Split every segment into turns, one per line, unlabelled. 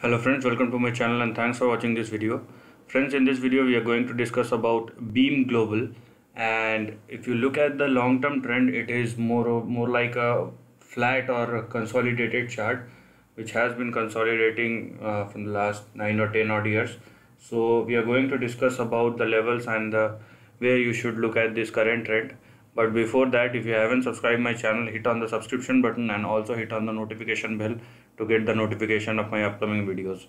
Hello friends, welcome to my channel and thanks for watching this video. Friends, in this video we are going to discuss about Beam Global, and if you look at the long term trend, it is more like a flat or a consolidated chart which has been consolidating from the last 9 or 10 odd years. So we are going to discuss about the levels and the way you should look at this current trend. But before that, if you haven't subscribed my channel, hit on the subscription button and also hit on the notification bell to get the notification of my upcoming videos.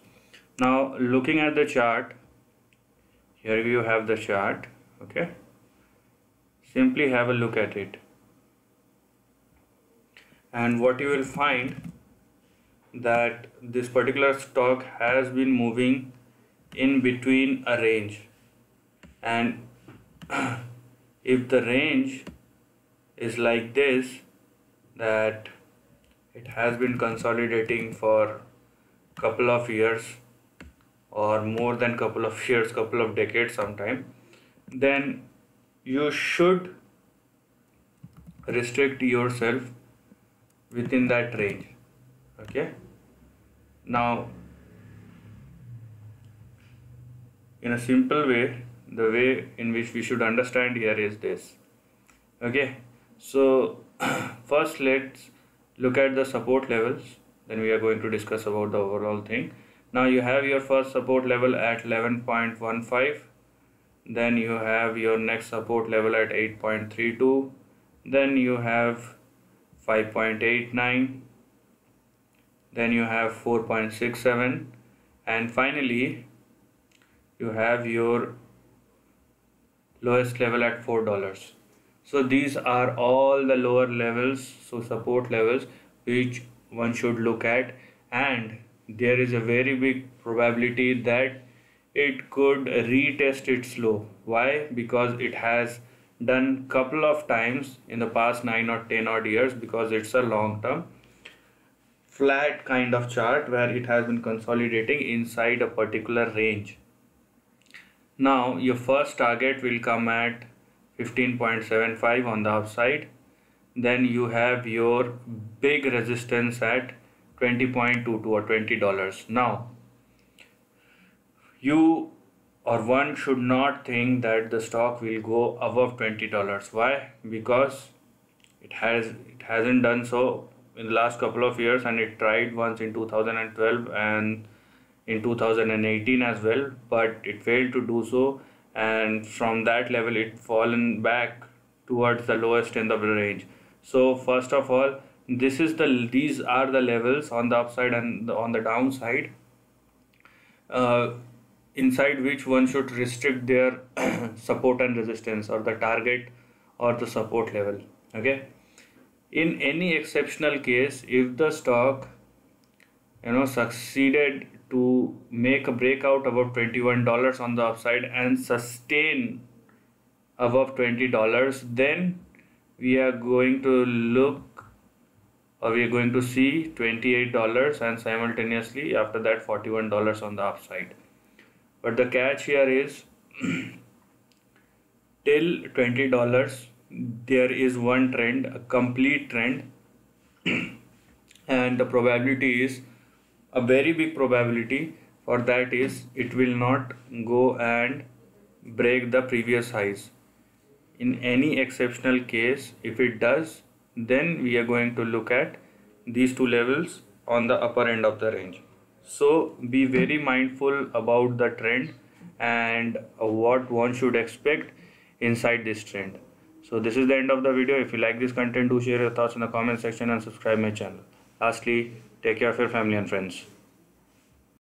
Now looking at the chart, here you have the chart. Okay, simply have a look at it, and what you will find that this particular stock has been moving in between a range, and if the range is like this, that it has been consolidating for couple of years or more than couple of years, couple of decades sometime, then you should restrict yourself within that range. Okay, now in a simple way, the way in which we should understand here is this. Okay, so first let's look at the support levels, then we are going to discuss about the overall thing. Now you have your first support level at 11.15, then you have your next support level at 8.32, then you have 5.89, then you have 4.67, and finally you have your lowest level at $4. So these are all the lower levels, so support levels, which one should look at, and there is a very big probability that it could retest its low. Why? Because it has done couple of times in the past 9 or 10 odd years, because it's a long term flat kind of chart where it has been consolidating inside a particular range. Now your first target will come at 15.75 on the upside, then you have your big resistance at 20.22 or $20. Now you or one should not think that the stock will go above $20. Why? Because it hasn't done so in the last couple of years, and it tried once in 2012 and in 2018 as well, but it failed to do so, and from that level it fallen back towards the lowest end of the range. So first of all, these are the levels on the upside and on the downside, inside which one should restrict their support and resistance, or the target or the support level. Okay, in any exceptional case, if the stock succeeded to make a breakout above $21 on the upside and sustain above $20, then we are going to look, or we are going to see $28, and simultaneously after that $41 on the upside. But the catch here is till $20 there is one trend, a complete trend, and the probability is, a very big probability for that is, it will not go and break the previous highs. In any exceptional case, if it does, then we are going to look at these two levels on the upper end of the range. So be very mindful about the trend and what one should expect inside this trend. So this is the end of the video. If you like this content, do share your thoughts in the comment section and subscribe my channel. Lastly, take care of your family and friends.